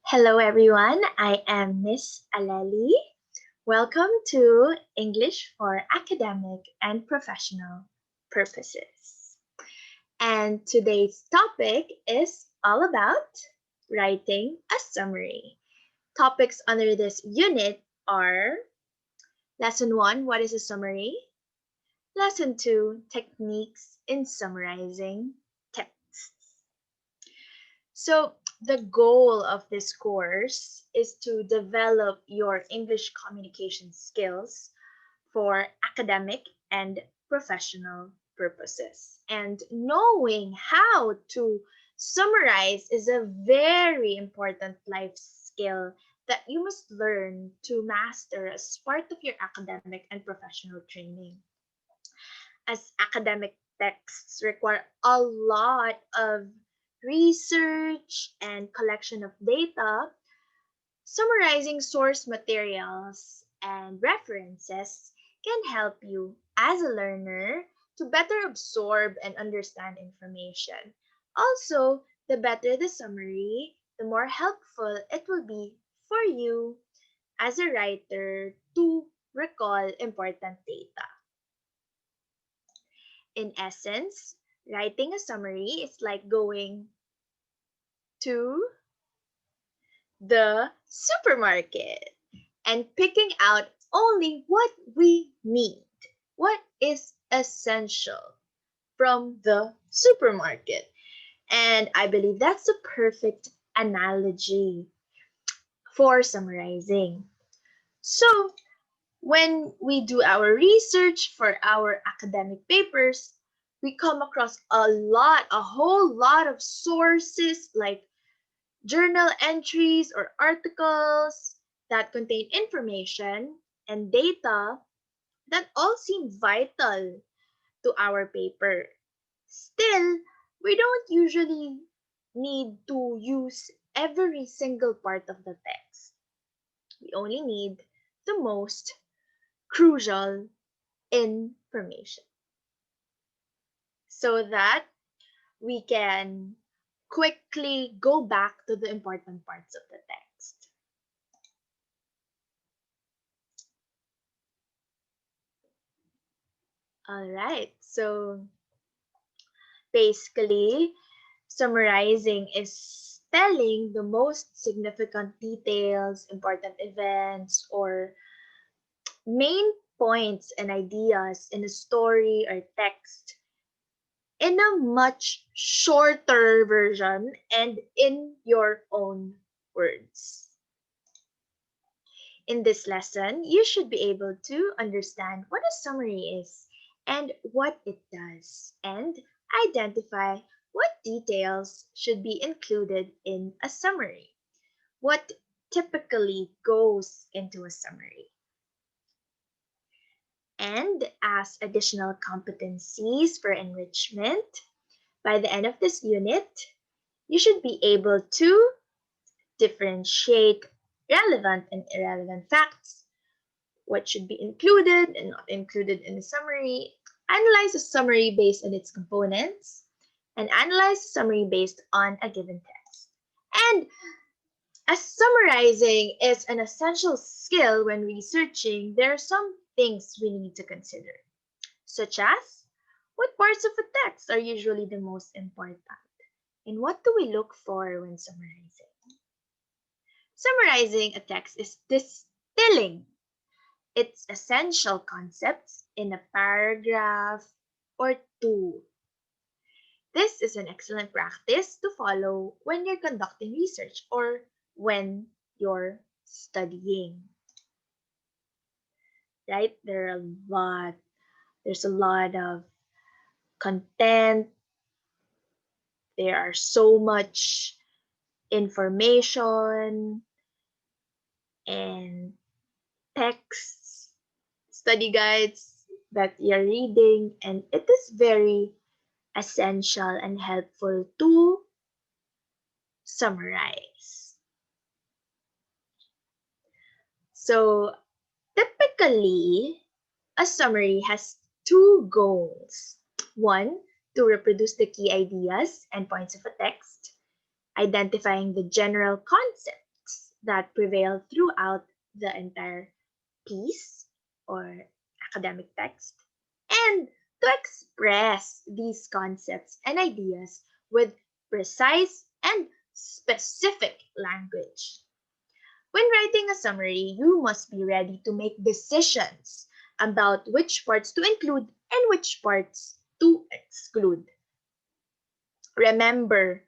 Hello everyone, I am Miss Aleli. Welcome to English for Academic and Professional Purposes. And today's topic is all about writing a summary. Topics under this unit are Lesson 1, what is a summary? Lesson 2, techniques in summarizing texts. So, the goal of this course is to develop your English communication skills for academic and professional purposes. And knowing how to summarize is a very important life skill that you must learn to master as part of your academic and professional training. As academic texts require a lot of research and collection of data, summarizing source materials and references can help you as a learner to better absorb and understand information. Also, the better the summary, the more helpful it will be for you as a writer to recall important data. In essence, writing a summary is like going to the supermarket and picking out only what we need, what is essential from the supermarket. And I believe that's the perfect analogy for summarizing. So, when we do our research for our academic papers, we come across a whole lot of sources like journal entries or articles that contain information and data that all seem vital to our paper. Still, we don't usually need to use every single part of the text. We only need the most crucial information so that we can quickly go back to the important parts of the text. All right, so basically, summarizing is telling the most significant details, important events, or main points and ideas in a story or text in a much shorter version and in your own words. In this lesson, you should be able to understand what a summary is and what it does, and identify what details should be included in a summary. What typically goes into a summary. And as additional competencies for enrichment, by the end of this unit, you should be able to differentiate relevant and irrelevant facts, what should be included and not included in the summary, analyze a summary based on its components, and analyze a summary based on a given text. And as summarizing is an essential skill when researching, there are some things we need to consider, such as what parts of a text are usually the most important, and what do we look for when summarizing? Summarizing a text is distilling its essential concepts in a paragraph or two. This is an excellent practice to follow when you're conducting research or when you're studying. Right? There's a lot of content. There are so much information and texts, study guides that you're reading, and it is very essential and helpful to summarize. So, typically, a summary has two goals. One, to reproduce the key ideas and points of a text, identifying the general concept that prevail throughout the entire piece or academic text, and to express these concepts and ideas with precise and specific language. When writing a summary, you must be ready to make decisions about which parts to include and which parts to exclude. Remember,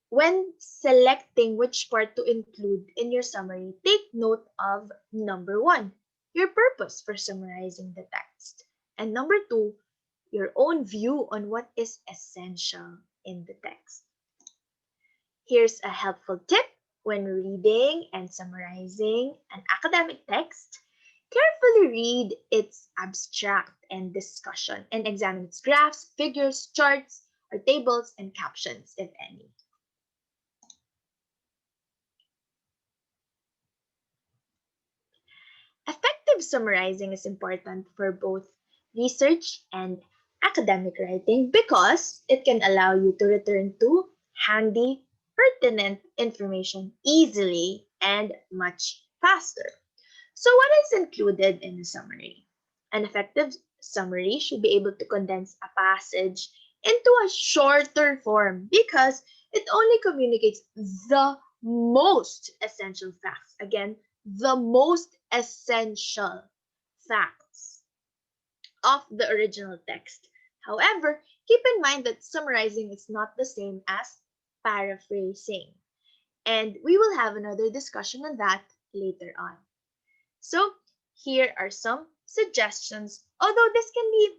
when selecting which part to include in your summary, take note of number one, your purpose for summarizing the text, and number two, your own view on what is essential in the text. Here's a helpful tip when reading and summarizing an academic text. Carefully read its abstract and discussion and examine its graphs, figures, charts, or tables and captions, if any. Effective summarizing is important for both research and academic writing because it can allow you to return to handy, pertinent information easily and much faster. So, what is included in a summary? An effective summary should be able to condense a passage into a shorter form because it only communicates the most essential facts. Again, the most essential facts of the original text. However, keep in mind that summarizing is not the same as paraphrasing. And we will have another discussion on that later on. So, here are some suggestions, although this can be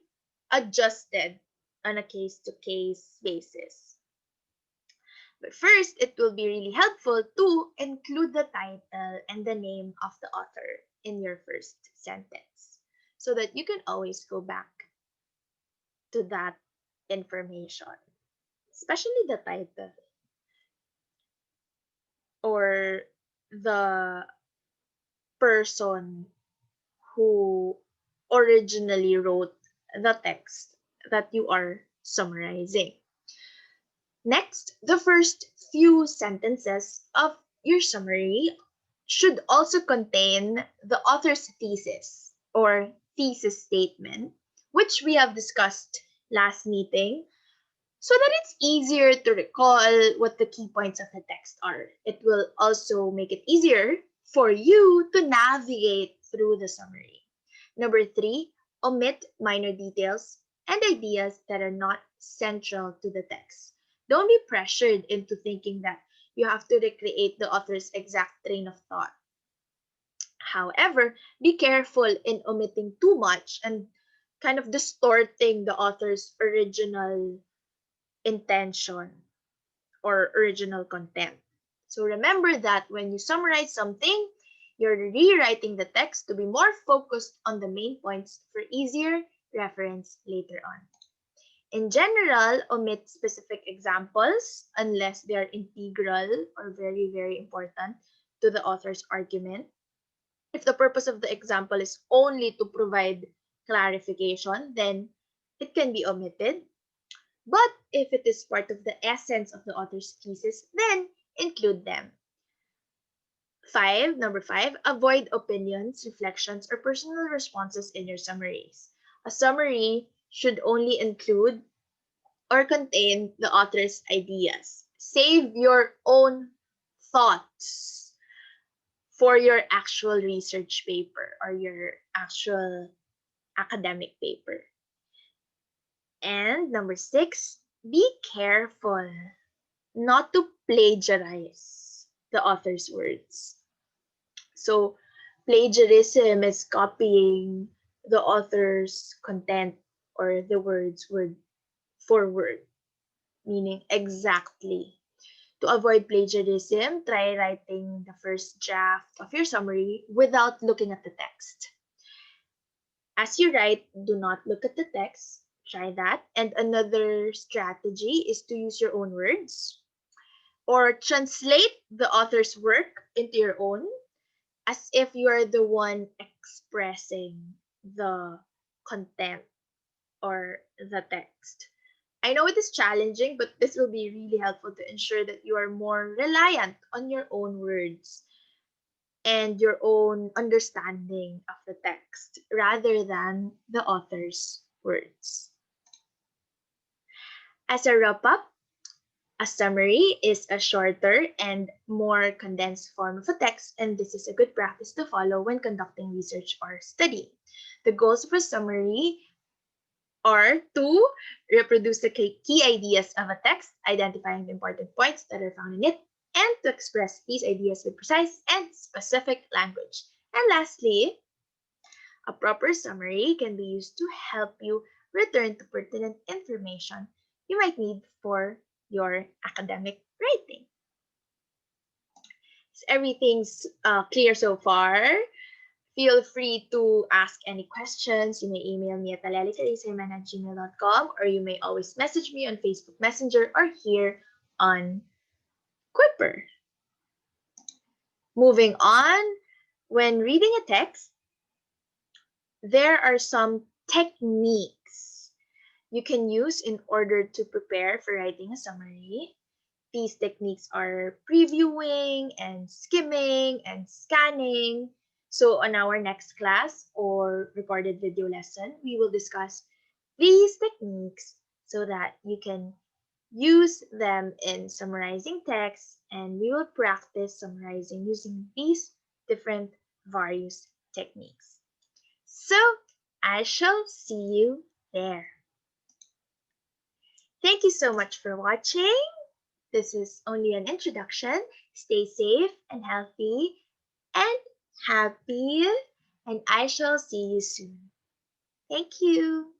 adjusted on a case to case basis. But first, it will be really helpful to include the title and the name of the author in your first sentence so that you can always go back to that information, especially the title or the person who originally wrote the text that you are summarizing. Next, the first few sentences of your summary should also contain the author's thesis or thesis statement, which we have discussed last meeting, so that it's easier to recall what the key points of the text are. It will also make it easier for you to navigate through the summary. Number three, omit minor details and ideas that are not central to the text. Don't be pressured into thinking that you have to recreate the author's exact train of thought. However, be careful in omitting too much and kind of distorting the author's original intention or original content. So remember that when you summarize something, you're rewriting the text to be more focused on the main points for easier reference later on. In general, omit specific examples unless they are integral or very, very important to the author's argument. If the purpose of the example is only to provide clarification, then it can be omitted. But if it is part of the essence of the author's thesis, then include them. Number five, avoid opinions, reflections, or personal responses in your summaries. A summary should only include or contain the author's ideas. Save your own thoughts for your actual research paper or your actual academic paper. And number six, be careful not to plagiarize the author's words. So, plagiarism is copying the author's content or the words word for word, meaning exactly. To avoid plagiarism, try writing the first draft of your summary without looking at the text. As you write, do not look at the text. Try that. And another strategy is to use your own words or translate the author's work into your own as if you are the one expressing the content or the text. I know it is challenging, but this will be really helpful to ensure that you are more reliant on your own words and your own understanding of the text rather than the author's words. As a wrap up, a summary is a shorter and more condensed form of a text, and this is a good practice to follow when conducting research or study. The goals of a summary are to reproduce the key ideas of a text, identifying the important points that are found in it, and to express these ideas with precise and specific language. And lastly, a proper summary can be used to help you return to pertinent information you might need for your academic writing. Is everything's clear so far? Feel free to ask any questions. You may email me at alelicarisayman@gmail.com, or you may always message me on Facebook Messenger or here on Quipper. Moving on, when reading a text, there are some techniques you can use in order to prepare for writing a summary. These techniques are previewing and skimming and scanning. So on our next class or recorded video lesson, we will discuss these techniques so that you can use them in summarizing text, and we will practice summarizing using these different various techniques. So I shall see you there. Thank you so much for watching. This is only an introduction. Stay safe and healthy and happy, and I shall see you soon. Thank you.